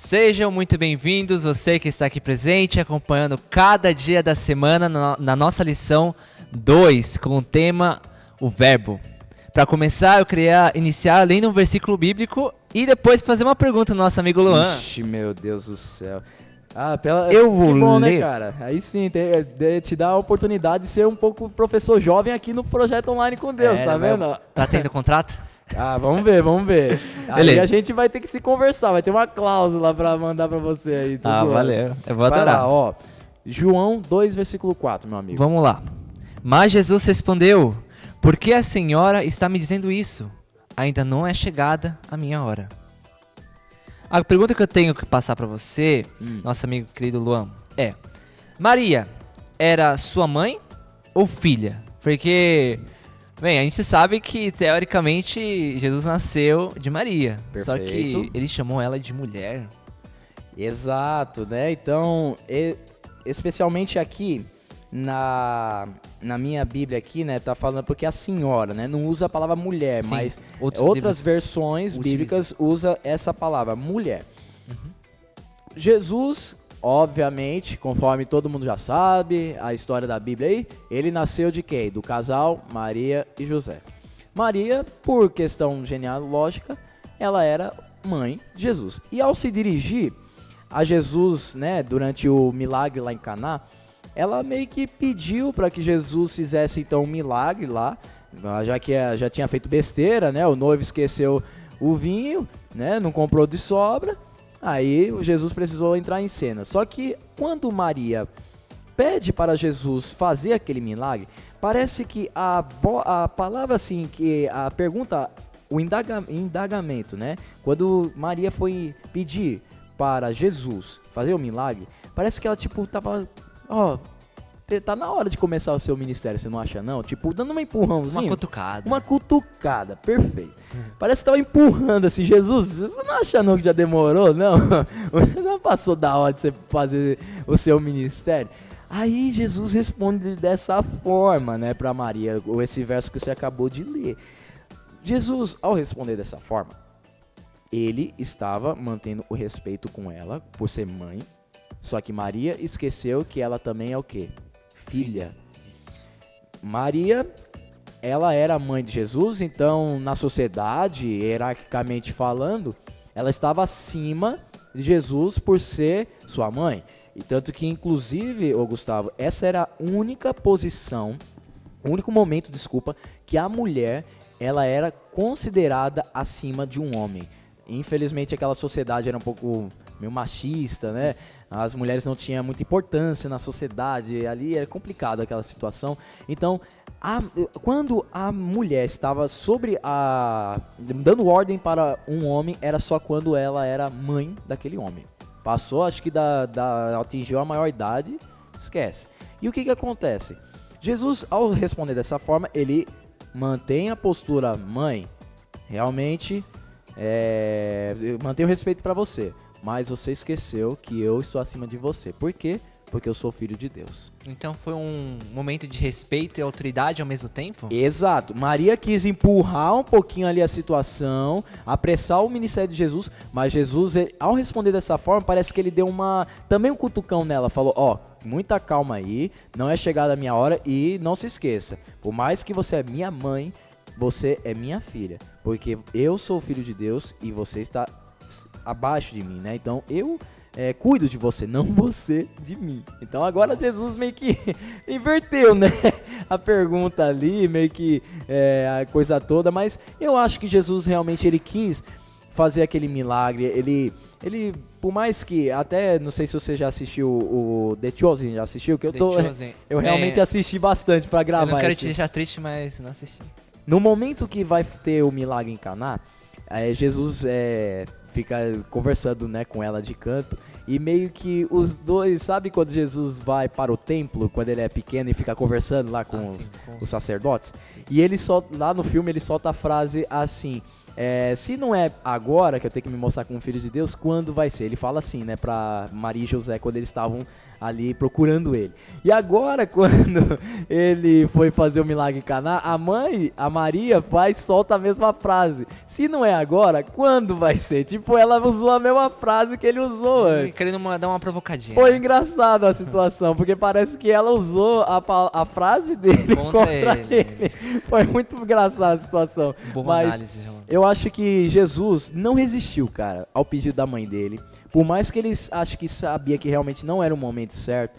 Sejam muito bem-vindos, você que está aqui presente, acompanhando cada dia da semana na nossa lição 2, com o tema O Verbo. Para começar, eu queria iniciar lendo um versículo bíblico e depois fazer uma pergunta ao nosso amigo Luan. Ixi, meu Deus do céu. Eu vou que bom, ler. né, cara? Aí sim, te dá a oportunidade de ser um pouco professor jovem aqui no Projeto Online com Deus, tá vendo? Tá tendo contrato? Vamos ver. Aí Beleza. a gente vai ter que se conversar, vai ter uma cláusula pra mandar pra você aí. tô zoando. Valeu, eu vou Vai adorar. lá, ó. João 2, versículo 4, meu amigo. Vamos lá. Mas Jesus respondeu: por que a senhora está me dizendo isso? Ainda não é chegada a minha hora. A pergunta que eu tenho que passar para você, nosso amigo querido Luan, é: Maria era sua mãe ou filha? Porque, bem, a gente sabe que teoricamente Jesus nasceu de Maria, só que Perfeito. ele chamou ela de mulher. Exato, né? Então, especialmente aqui na minha Bíblia aqui, né, tá falando porque a senhora, né, não usa a palavra mulher, Sim, mas outros outras livros versões utilizam. bíblicas usa essa palavra, mulher. Jesus, obviamente, conforme todo mundo já sabe, a história da Bíblia aí, ele nasceu de quem? Do casal Maria e José. Maria, por questão genealógica, ela era mãe de Jesus. E ao se dirigir a Jesus, né, durante o milagre lá em Caná, ela meio que pediu para que Jesus fizesse então um milagre lá, já que já tinha feito besteira, né? O noivo esqueceu o vinho, né? Não comprou de sobra. Aí Jesus precisou entrar em cena. Só que quando Maria pede para Jesus fazer aquele milagre, parece que a palavra assim, que a pergunta, o indagamento, né? Quando Maria foi pedir para Jesus fazer o milagre, parece que ela tipo tava, tá na hora de começar o seu ministério, você não acha não? Tipo, dando uma empurrãozinha. Uma cutucada. Uma cutucada, perfeito. Parece que tava empurrando assim, Jesus, você não acha não que já demorou, não? Você não passou da hora de você fazer o seu ministério? Aí Jesus responde dessa forma, né, pra Maria, ou esse verso que você acabou de ler. Jesus, ao responder dessa forma, ele estava mantendo o respeito com ela, por ser mãe, só que Maria esqueceu que ela também é o quê? Filha. Maria, ela era mãe de Jesus, então na sociedade, hierarquicamente falando, ela estava acima de Jesus por ser sua mãe. E tanto que, inclusive, Gustavo, essa era a única posição, o único momento, que a mulher, ela era considerada acima de um homem. Infelizmente, aquela sociedade era um pouco meio machista, né? Isso. As mulheres não tinham muita importância na sociedade, ali era complicado aquela situação. Então, quando a mulher estava dando ordem para um homem, era só quando ela era mãe daquele homem. Passou, acho que atingiu a maior idade, esquece. E o que acontece? Jesus, ao responder dessa forma, ele mantém a postura mãe, realmente mantenho respeito para você, mas você esqueceu que eu estou acima de você. Por quê? Porque eu sou filho de Deus. Então foi um momento de respeito e autoridade ao mesmo tempo? Exato. Maria quis empurrar um pouquinho ali a situação, apressar o ministério de Jesus, mas Jesus, ao responder dessa forma, parece que ele deu também um cutucão nela, falou, muita calma aí, não é chegada a minha hora e não se esqueça, por mais que você é minha mãe, você é minha filha, porque eu sou o filho de Deus e você está abaixo de mim, né? Então eu cuido de você, não você de mim. Então agora Jesus meio que inverteu, né? A pergunta ali, meio que a coisa toda, mas eu acho que Jesus realmente ele quis fazer aquele milagre, ele por mais que, até, não sei se você já assistiu o The Chosen, já assistiu? Que eu realmente assisti bastante pra gravar. Eu não quero te deixar triste, mas não assisti. No momento que vai ter o milagre em Caná, Jesus fica conversando, né, com ela de canto, e meio que os dois, sabe quando Jesus vai para o templo, quando ele é pequeno e fica conversando lá com os sacerdotes? Sim. E ele lá no filme ele solta a frase assim, Se não é agora que eu tenho que me mostrar como filho de Deus, quando vai ser? Ele fala assim, né, pra Maria e José, quando eles estavam ali procurando ele. E agora, quando ele foi fazer o milagre em Caná, a Maria, solta a mesma frase. Se não é agora, quando vai ser? Tipo, ela usou a mesma frase que ele usou antes. Querendo dar uma provocadinha. Foi engraçado a situação, porque parece que ela usou a frase dele contra ele. Foi muito engraçada a situação. Boa análise. Eu acho que Jesus não resistiu, cara, ao pedido da mãe dele. Por mais que ele acho que sabia que realmente não era o momento certo,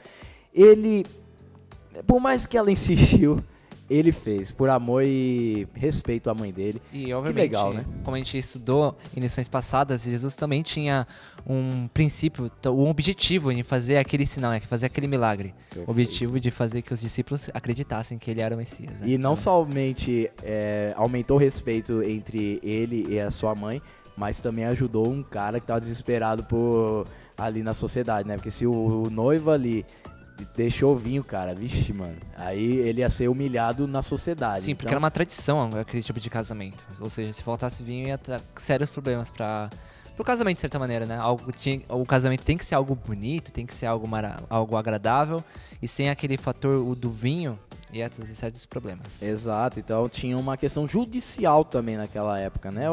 por mais que ela insistiu, ele fez, por amor e respeito à mãe dele. E obviamente, que legal, né? Como a gente estudou em lições passadas, Jesus também tinha um princípio, um objetivo em fazer aquele sinal, fazer aquele milagre. Perfeito. O objetivo de fazer que os discípulos acreditassem que ele era o Messias. Né? E não somente aumentou o respeito entre ele e a sua mãe, mas também ajudou um cara que estava desesperado ali na sociedade, né? Porque se o noivo ali deixou o vinho, cara, vixe, mano, aí ele ia ser humilhado na sociedade. Sim, porque era uma tradição aquele tipo de casamento. Ou seja, se faltasse vinho ia ter sérios problemas pro casamento, de certa maneira, né? O casamento tem que ser algo bonito, tem que ser algo agradável, e sem aquele fator do vinho, ia trazer certos problemas. Exato, então tinha uma questão judicial também naquela época, né?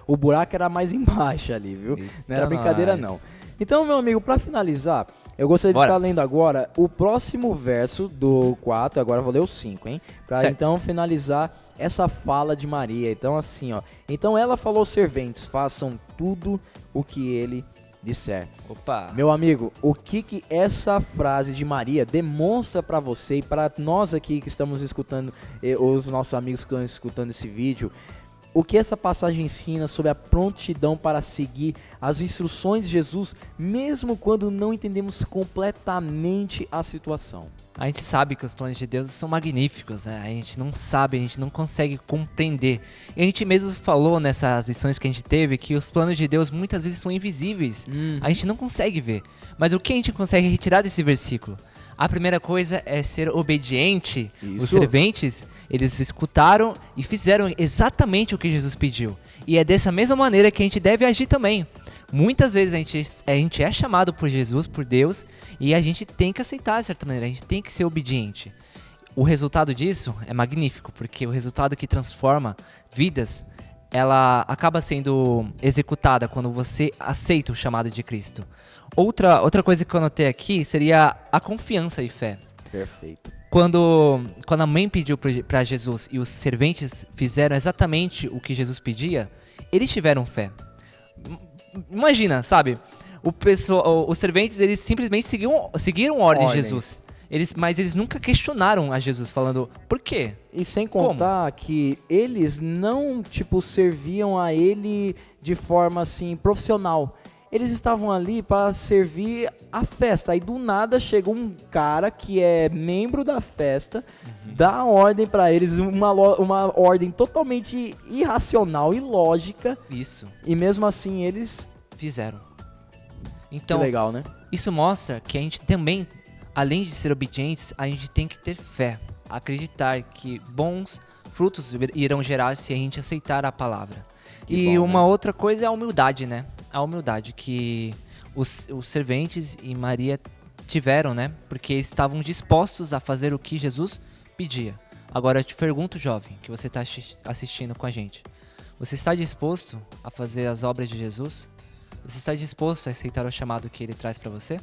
O buraco era mais embaixo ali, viu? Então, não era brincadeira não. Então, meu amigo, pra finalizar, eu gostaria de estar lendo agora o próximo verso do 4, agora eu vou ler o 5, hein? Pra então finalizar essa fala de Maria. Então assim, ó. Então ela falou aos serventes, façam tudo o que ele disser. Opa! Meu amigo, o que essa frase de Maria demonstra pra você e pra nós aqui que estamos escutando, os nossos amigos que estão escutando esse vídeo, o que essa passagem ensina sobre a prontidão para seguir as instruções de Jesus, mesmo quando não entendemos completamente a situação? A gente sabe que os planos de Deus são magníficos, né? A gente não sabe, a gente não consegue compreender. E a gente mesmo falou nessas lições que a gente teve que os planos de Deus muitas vezes são invisíveis. A gente não consegue ver. Mas o que a gente consegue retirar desse versículo? A primeira coisa é ser obediente. Os serventes, eles escutaram e fizeram exatamente o que Jesus pediu. E é dessa mesma maneira que a gente deve agir também. Muitas vezes a gente é chamado por Jesus, por Deus, e a gente tem que aceitar de certa maneira, a gente tem que ser obediente. O resultado disso é magnífico, porque o resultado que transforma vidas, ela acaba sendo executada quando você aceita o chamado de Cristo. Outra coisa que eu anotei aqui seria a confiança e fé. Perfeito. Quando a mãe pediu para Jesus e os serventes fizeram exatamente o que Jesus pedia, eles tiveram fé. Imagina, sabe? Os serventes, eles simplesmente seguiram ordem de Jesus. Mas eles nunca questionaram a Jesus, falando, por quê? E sem contar que eles não, serviam a ele de forma, assim, profissional. Eles estavam ali para servir a festa. Aí do nada chega um cara que é membro da festa, dá ordem para eles, uma ordem totalmente irracional e ilógica. Isso. E mesmo assim eles fizeram. Então, que legal, né? Isso mostra que a gente também, além de ser obedientes, a gente tem que ter fé. Acreditar que bons frutos irão gerar se a gente aceitar a palavra. Uma outra coisa é a humildade, né? A humildade que os serventes e Maria tiveram, né? Porque estavam dispostos a fazer o que Jesus pedia. Agora eu te pergunto, jovem, que você está assistindo com a gente. Você está disposto a fazer as obras de Jesus? Você está disposto a aceitar o chamado que ele traz para você?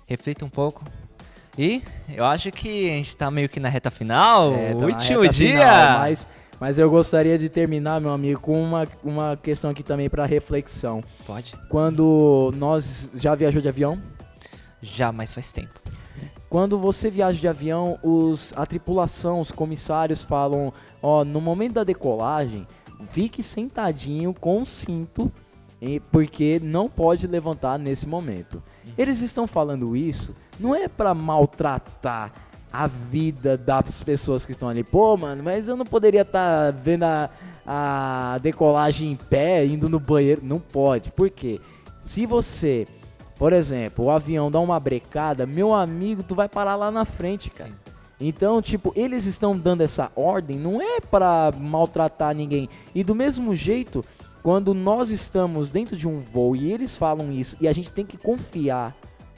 Reflita um pouco. E eu acho que a gente está meio que na reta final, último dia. Final, mas eu gostaria de terminar, meu amigo, com uma questão aqui também para reflexão. Pode. Quando nós já viajou de avião? Já, mas faz tempo. Quando você viaja de avião, a tripulação, os comissários falam, no momento da decolagem, fique sentadinho com o cinto, porque não pode levantar nesse momento. Eles estão falando isso, não é para maltratar a vida das pessoas que estão ali. Pô, mano, mas eu não poderia estar vendo a decolagem em pé, indo no banheiro. Não pode. Por quê? Se você, por exemplo, o avião dá uma brecada, meu amigo, tu vai parar lá na frente, cara. Sim. Então, tipo, eles estão dando essa ordem, não é para maltratar ninguém. E do mesmo jeito, quando nós estamos dentro de um voo e eles falam isso, e a gente tem que confiar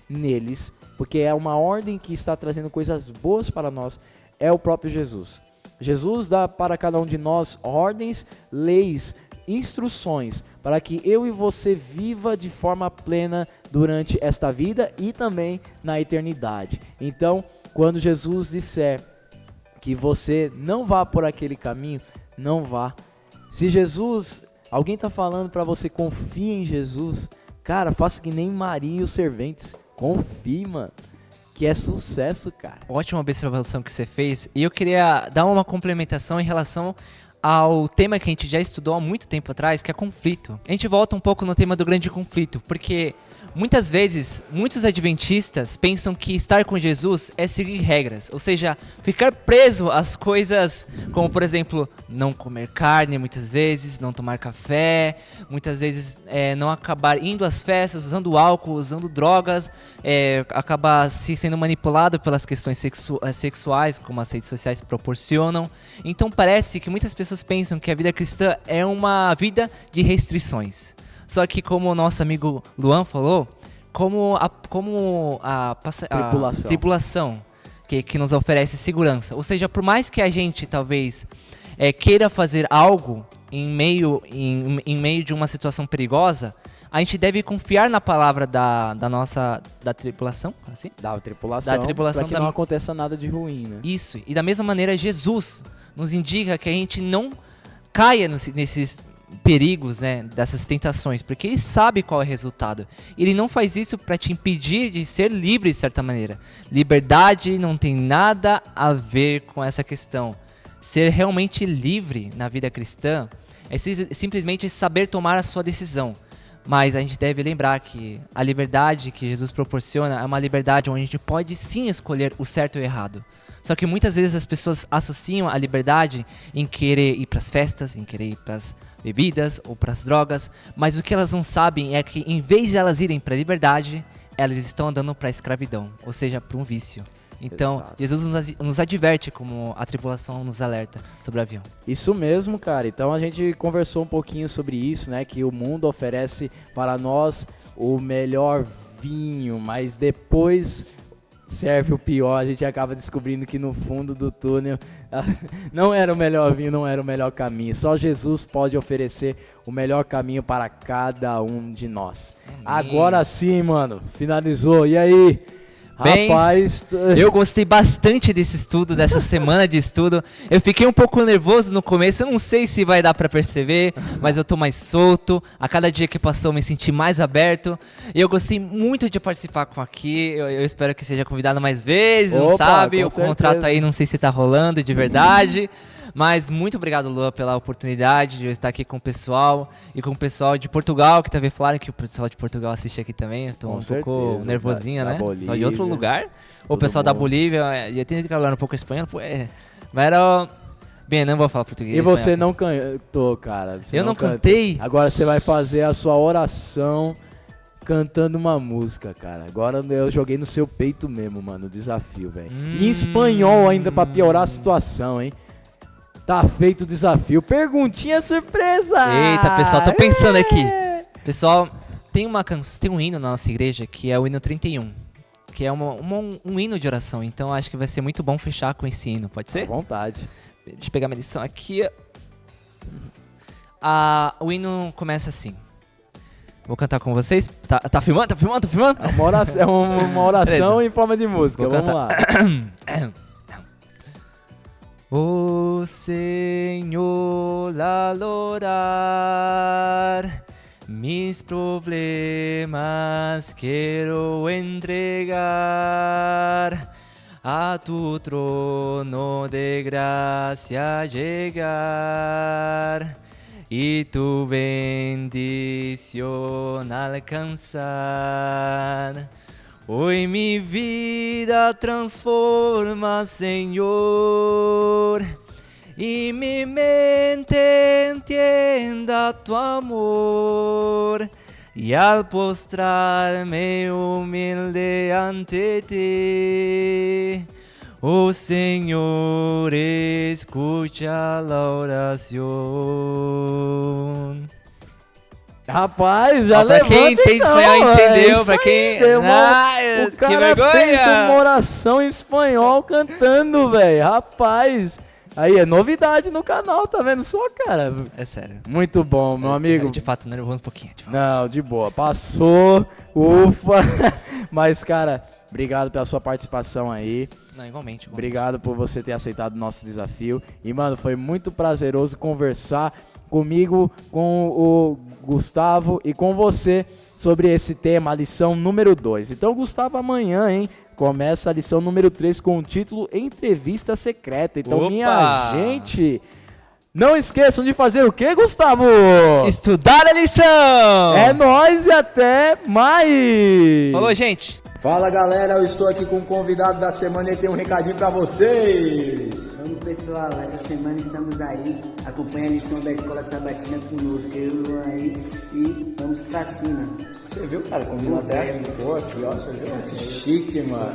neles, porque é uma ordem que está trazendo coisas boas para nós, é o próprio Jesus. Jesus dá para cada um de nós ordens, leis, instruções, para que eu e você viva de forma plena durante esta vida e também na eternidade. Então, quando Jesus disser que você não vá por aquele caminho, não vá. Se Jesus, alguém está falando para você, confie em Jesus, cara, faça que nem Maria e os serventes, confie, mano, que é sucesso, cara. Ótima observação que você fez. E eu queria dar uma complementação em relação ao tema que a gente já estudou há muito tempo atrás, que é conflito. A gente volta um pouco no tema do grande conflito, porque muitas vezes, muitos adventistas pensam que estar com Jesus é seguir regras, ou seja, ficar preso às coisas como, por exemplo, não comer carne muitas vezes, não tomar café, muitas vezes não acabar indo às festas, usando álcool, usando drogas, acabar se sendo manipulado pelas questões sexuais, como as redes sociais proporcionam. Então parece que muitas pessoas pensam que a vida cristã é uma vida de restrições. Só que como o nosso amigo Luan falou, como a tribulação que nos oferece segurança. Ou seja, por mais que a gente talvez queira fazer algo em meio de uma situação perigosa, a gente deve confiar na palavra da tripulação, assim? Da tripulação, para que não aconteça nada de ruim, né? Isso, e da mesma maneira Jesus nos indica que a gente não caia nesses perigos, né, dessas tentações, porque ele sabe qual é o resultado. Ele não faz isso para te impedir de ser livre de certa maneira. Liberdade não tem nada a ver com essa questão. Ser realmente livre na vida cristã é simplesmente saber tomar a sua decisão. Mas a gente deve lembrar que a liberdade que Jesus proporciona é uma liberdade onde a gente pode sim escolher o certo e o errado. Só que muitas vezes as pessoas associam a liberdade em querer ir para as festas, em querer ir para as bebidas ou para as drogas, mas o que elas não sabem é que em vez de elas irem para a liberdade, elas estão andando para a escravidão, ou seja, para um vício. Então, exato. Jesus nos adverte, como a tripulação nos alerta sobre o avião. Isso mesmo, cara. Então a gente conversou um pouquinho sobre isso, né? Que o mundo oferece para nós o melhor vinho, mas depois serve o pior. A gente acaba descobrindo que no fundo do túnel não era o melhor vinho, não era o melhor caminho. Só Jesus pode oferecer o melhor caminho para cada um de nós. Amém. Agora sim, mano. Finalizou. E aí? Bem, rapaz, eu gostei bastante desse estudo, dessa semana de estudo. Eu fiquei um pouco nervoso no começo, eu não sei se vai dar pra perceber, mas eu tô mais solto. A cada dia que passou eu me senti mais aberto. E eu gostei muito de participar com aqui. Eu espero que seja convidado mais vezes, não sabe? O contrato aí não sei se tá rolando de verdade. Mas muito obrigado, Lua, pela oportunidade de eu estar aqui com o pessoal e com o pessoal de Portugal, que também falaram que o pessoal de Portugal assiste aqui também. Eu tô um pouco nervosinho, né? Só de outro lugar. O pessoal da Bolívia, já tem que falar um pouco espanhol, mas era... Bem, não vou falar português. E você não cantou, cara. Eu não cantei? Agora você vai fazer a sua oração cantando uma música, cara. Agora eu joguei no seu peito mesmo, mano, o desafio, velho. Em espanhol ainda pra piorar a situação, hein? Tá feito o desafio. Perguntinha surpresa! Eita, pessoal, tô pensando aqui. Pessoal, tem um hino na nossa igreja que é o hino 31. Que é um hino de oração. Então acho que vai ser muito bom fechar com esse hino. Pode ser? À vontade. Deixa eu pegar minha lição aqui. O hino começa assim. Vou cantar com vocês. Tá filmando? É uma oração em forma de música. Vamos lá. O Senhor al orar, mis problemas quiero entregar, a tu trono de gracia llegar, y tu bendición alcanzar. Hoy mi vida transforma, Señor, y mi mente entienda tu amor, y al postrarme humilde ante ti, O Senhor escucha la oración. Rapaz, já Pra levanta quem entende então, espanhol, entendeu? isso Pra aí, quem... deu uma- Ah, o cara que fez vergonha! uma oração em espanhol cantando, velho. Rapaz, aí é novidade no canal, tá vendo só, cara? É sério. Muito bom, meu amigo. De fato, nervoso um pouquinho. De fato. Não, de boa. Passou, ufa. Mas, cara, obrigado pela sua participação aí. Não, igualmente. Obrigado por você ter aceitado o nosso desafio. E, mano, foi muito prazeroso conversar comigo, com o Gustavo e com você sobre esse tema, a lição número 2. Então, Gustavo, amanhã, hein? Começa a lição número 3 com o título Entrevista Secreta. Então, Opa! minha gente, não esqueçam de fazer o quê, Gustavo? Estudar a lição! É nóis e até mais! Falou, gente! Fala galera, eu estou aqui com o convidado da semana e ele tem um recadinho pra vocês. Vamos pessoal, essa semana estamos aí, acompanha a lição da Escola Sabatina conosco, eu e o Luan aí, e vamos pra cima. Você viu, cara, combinou até pô, aqui, ó, você viu? Que chique, mano.